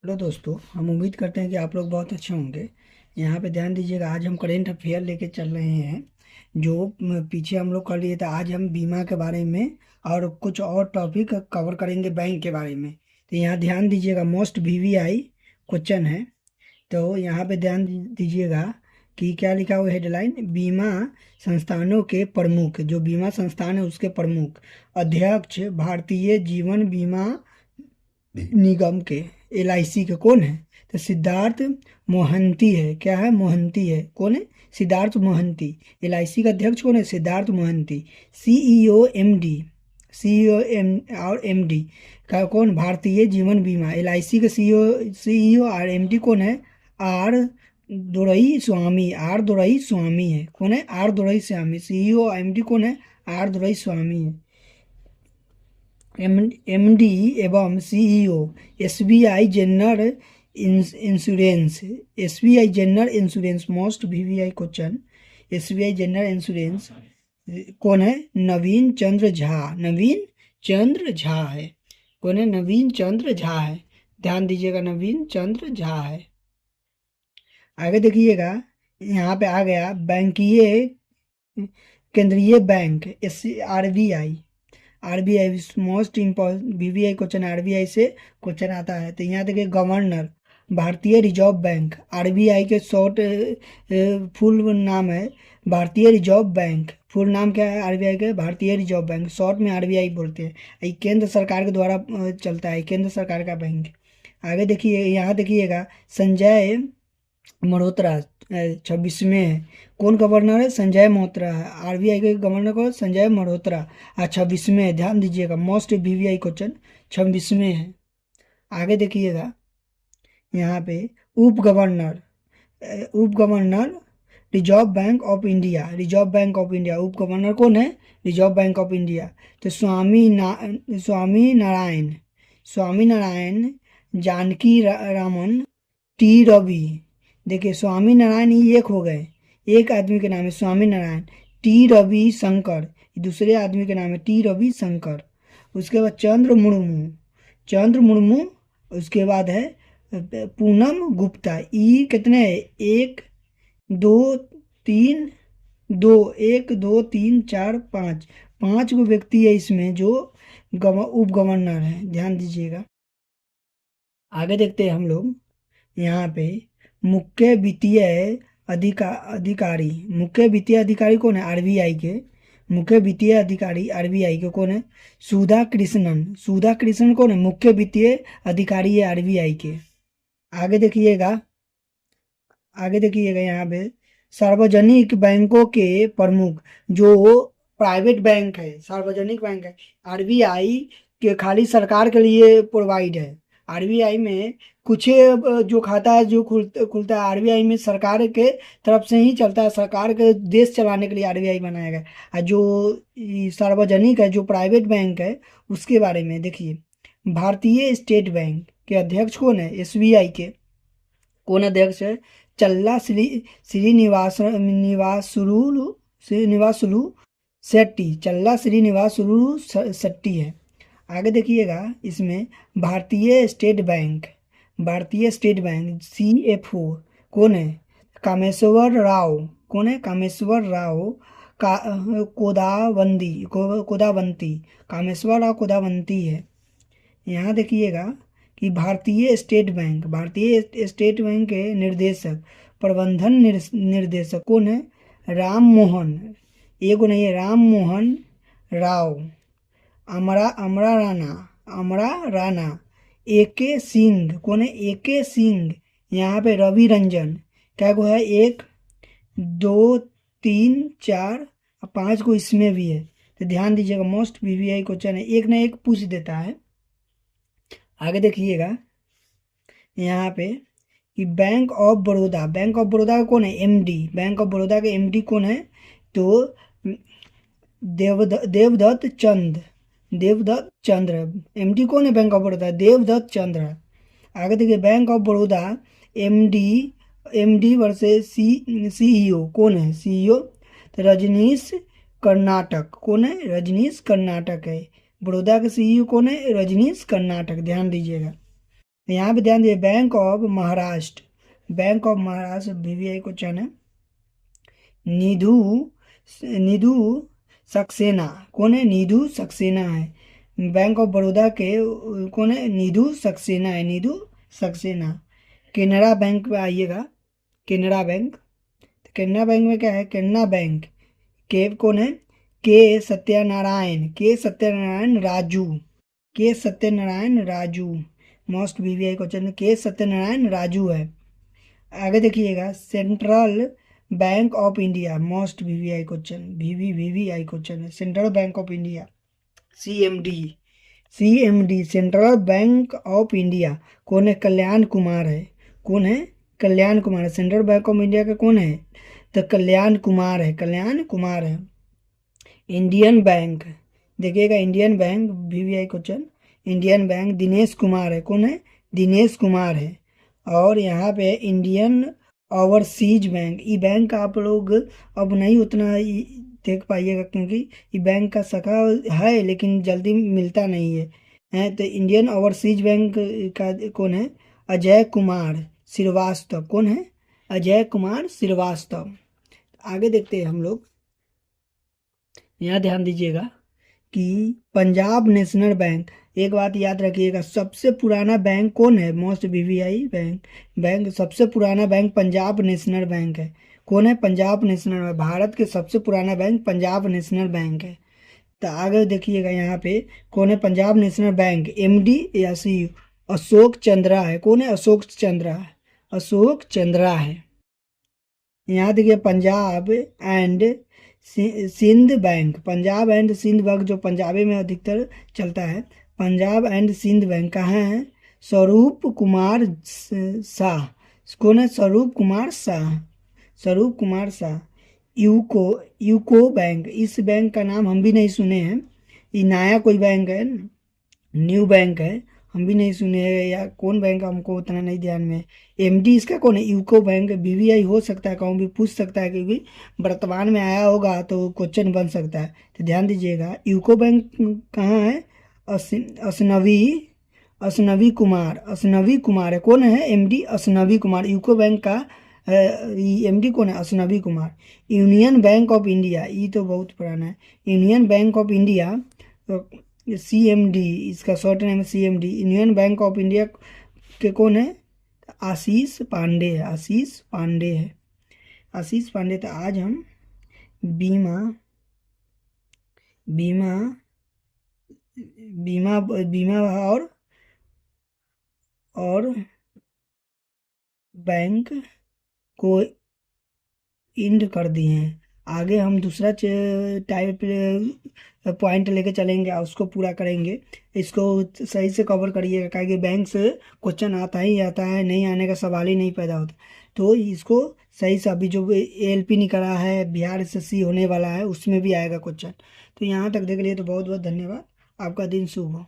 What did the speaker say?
Hello दोस्तों, हम उम्मीद करते हैं कि आप लोग बहुत अच्छे होंगे। यहाँ पे ध्यान दीजिएगा, आज हम करेंट अफेयर लेके चल रहे हैं। जो पीछे हम लोग कर लिए थे, आज हम बीमा के बारे में और कुछ और टॉपिक कवर करेंगे बैंक के बारे में। तो यहाँ ध्यान दीजिएगा, मोस्ट वीवीआई क्वेश्चन है। तो यहाँ पे ध्यान दीजिएगा कि क्या लिखा हुआ हेडलाइन, बीमा संस्थानों के प्रमुख, जो बीमा संस्थान है उसके प्रमुख अध्यक्ष भारतीय जीवन बीमा निगम के, एलआईसी के कौन है? तो सिद्धार्थ मोहंती है। क्या है? मोहंती है। कौन है? सिद्धार्थ मोहंती। एलआईसी का अध्यक्ष कौन है? Siddharth Mohanty. CEO MD, CEO M और एमडी का कौन? भारतीय जीवन बीमा, एलआईसी का सीईओ और एमडी कौन है? R Dorai Swami. Are Dorai Swamy है। कौन है? R Dorai Swamy. CEO MD कौन है? आर दोरई स्वामी है। एमडी एवं CEO SBI general insurance, SBI general insurance, most VVI question, SBI general insurance कौन है? नवीन चंद्र झा। नवीन चंद्र झा है। कौन है? नवीन चंद्र झा है। ध्यान दीजिएगा, नवीन चंद्र झा है। आगे देखिएगा, यहाँ पे आ गया बैंकीय केंद्रीय bank, RBI. RBI most important VVI question, RBI से क्वेश्चन आता है। तो यहाँ देखिए, गवर्नर भारतीय रिजर्व बैंक, आरबीआई के शॉर्ट फुल नाम है भारतीय रिजर्व बैंक। फुल नाम क्या है आरबीआई के? भारतीय रिजर्व बैंक। शॉर्ट में आरबीआई बोलते हैं। ये केंद्र सरकार के द्वारा चलता है, केंद्र सरकार का बैंक। आगे देखिए, यहाँ देखिएगा, संजय मल्होत्रा 26वें है। कौन गवर्नर है? संजय मल्होत्रा है। आरबीआई के गवर्नर को संजय मल्होत्रा। 26वें है। ध्यान दीजिएगा, मोस्ट वीवीआई क्वेश्चन 26वें है। आगे देखिएगा, यहाँ पे उप governor, reserve bank of India, reserve bank of India. उप गवर्नर कौन है? Reserve bank of India. तो स्वामी नारायण जानकी रामन टी रवि। देखिए, स्वामी नारायण ही एक हो गए, एक आदमी के नाम है स्वामी नारायण। टी रवि शंकर दूसरे आदमी के नाम है, टी रवि शंकर। उसके बाद चंद्र मुर्मू। उसके बाद है पूनम गुप्ता। ई कितने है? एक दो तीन, दो, एक दो तीन चार पाँच, 5 गो व्यक्ति है इसमें जो उप गवर्नर है। ध्यान दीजिएगा। आगे देखते हैं हम लोग, यहाँ पे मुख्य वित्तीय अधिकारी, मुख्य वित्तीय अधिकारी कौन है? आरबीआई के मुख्य वित्तीय अधिकारी आरबीआई के कौन है? सुधा कृष्णन। सुधा कृष्णन कौन है? मुख्य वित्तीय अधिकारी है आरबीआई के। आगे देखिएगा, यहाँ पे सार्वजनिक बैंकों के प्रमुख, जो प्राइवेट बैंक है, सार्वजनिक बैंक है, आरबीआई के खाली सरकार के लिए प्रोवाइड है। आरबीआई में कुछ जो खाता है, जो खुलता है आरबीआई में, सरकार के तरफ से ही चलता है। सरकार के देश चलाने के लिए आरबीआई बनाया गया। और जो सार्वजनिक है, जो प्राइवेट बैंक है, उसके बारे में देखिए, भारतीय स्टेट बैंक के अध्यक्ष कौन है? एसबीआई के कौन अध्यक्ष है? चल्ला श्रीनिवासुलु शेट्टी। चल्ला श्रीनिवासुलु शेट्टी है। आगे देखिएगा, इसमें भारतीय स्टेट बैंक, सीएफओ कौन है? कामेश्वर राव। कौन है? कामेश्वर राव का कोदावंती। कामेश्वर राव कोदावंती है। यहाँ देखिएगा कि भारतीय स्टेट बैंक के निर्देशक, प्रबंधन निर्देशक कौन है? राम मोहन, एगो नहीं है, राम मोहन राव। अमरा राणा। एके सिंह कौन है? एके सिंह। यहाँ पे रवि रंजन। क्या को है? 1 2 3 4 5 को इसमें भी है। तो ध्यान दीजिएगा, मोस्ट वीवीआई क्वेश्चन है, एक ना एक पूछ देता है। आगे देखिएगा, यहाँ पे कि बैंक ऑफ बड़ौदा का कौन है? एमडी। बैंक ऑफ बड़ौदा के एमडी कौन है? तो देवदत्त चंद्र। एमडी कौन है बैंक ऑफ बड़ौदा? देवदत्त चंद्र। आगे देखिए, bank of Baroda MD versus CEO कौन है? सीईओ तो रजनीश कर्नाटक। कौन है? रजनीश कर्नाटक है। बड़ौदा का सीईओ कौन है? रजनीश कर्नाटक। ध्यान दीजिएगा। यहाँ पे ध्यान दीजिए, bank of Maharashtra, bank of Maharashtra VVI question है। निधु निधु सक्सेना कौन है? निधु सक्सेना है। बैंक ऑफ बड़ौदा के कौन है? निधु सक्सेना है, निधु सक्सेना। केनरा बैंक पे आइएगा, केनरा बैंक। तो केनरा बैंक में क्या है? केनरा बैंक के कौन है? के सत्यनारायण, के Satyanarayana Raju, K Satyanarayana Raju. Most VVI question K Satyanarayana Raju है। आगे देखिएगा, central bank of India, most VVI question, VVI question है। Central bank of India, CMD, CMD central bank of India कौन है? कल्याण कुमार है। कौन है? कल्याण कुमार है। सेंट्रल बैंक ऑफ इंडिया का कौन है? तो कल्याण कुमार है, कल्याण कुमार है। इंडियन बैंक देखिएगा, Indian bank VVI question, Indian bank Dinesh Kumar है। कौन है? दिनेश कुमार है। और यहाँ पे इंडियन ओवरसीज बैंक, ये बैंक आप लोग अब नहीं उतना देख पाइएगा, क्योंकि ये बैंक का शाखा है लेकिन जल्दी मिलता नहीं है। तो इंडियन ओवरसीज बैंक का कौन है? अजय कुमार श्रीवास्तव। कौन है? अजय कुमार श्रीवास्तव। आगे देखते हैं हम लोग, यहाँ ध्यान दीजिएगा कि पंजाब नेशनल बैंक, एक बात याद रखिएगा, सबसे पुराना बैंक कौन है? मोस्ट वीवीआई बैंक सबसे पुराना बैंक पंजाब नेशनल बैंक है। कौन है? Punjab national bank. भारत के सबसे पुराना बैंक पंजाब नेशनल बैंक है। तो आगे देखिएगा यहाँ पे कौन है? पंजाब नेशनल बैंक एमडी या सीईओ अशोक चंद्रा है। कौन है? अशोक चंद्रा, अशोक चंद्रा है। यहाँ देखिए, Punjab and Sind bank, Punjab and Sind bank जो पंजाबी में अधिकतर चलता है। पंजाब एंड सिंध बैंक कहाँ है? स्वरूप कुमार शाह। कौन है? स्वरूप कुमार शाह, स्वरूप Kumar Shah. UCO, UCO bank, इस बैंक का नाम हम भी नहीं सुने हैं, ये नया कोई बैंक है, न्यू बैंक है, हम भी नहीं सुने हैं, या कौन बैंक हमको उतना नहीं ध्यान में। एमडी इसका कौन है? UCO bank. वीवीआई हो सकता है, कहूँ भी पूछ सकता है, क्योंकि वर्तमान में आया होगा तो क्वेश्चन बन सकता है। तो ध्यान दीजिएगा, यूको बैंक कहाँ है? असनवी, असनवी कुमार, असनवी कुमार है। कौन है? MD Ashwani Kumar. UCO bank का एमडी कौन है? Ashwani Kumar. Union bank of India, ये तो बहुत पुराना है। Union bank of India CMD, इसका शॉर्ट नेम है CMD. Union bank of India के कौन है? आशीष पांडे है, आशीष पांडे है, आशीष पांडे। तो आज हम बीमा बीमा बीमा बीमा और बैंक को इंड कर दिए हैं। आगे हम दूसरा टाइप पॉइंट लेके चलेंगे और उसको पूरा करेंगे। इसको सही से कवर करिएगा, क्योंकि बैंक से क्वेश्चन आता ही आता है, नहीं आने का सवाल ही नहीं पैदा होता। तो इसको सही से, अभी जो एएलपी निकला है, बिहार एसएससी होने वाला है, उसमें भी आएगा क्वेश्चन। तो यहाँ तक देख लिए तो बहुत बहुत धन्यवाद। आपका दिन शुभ हो।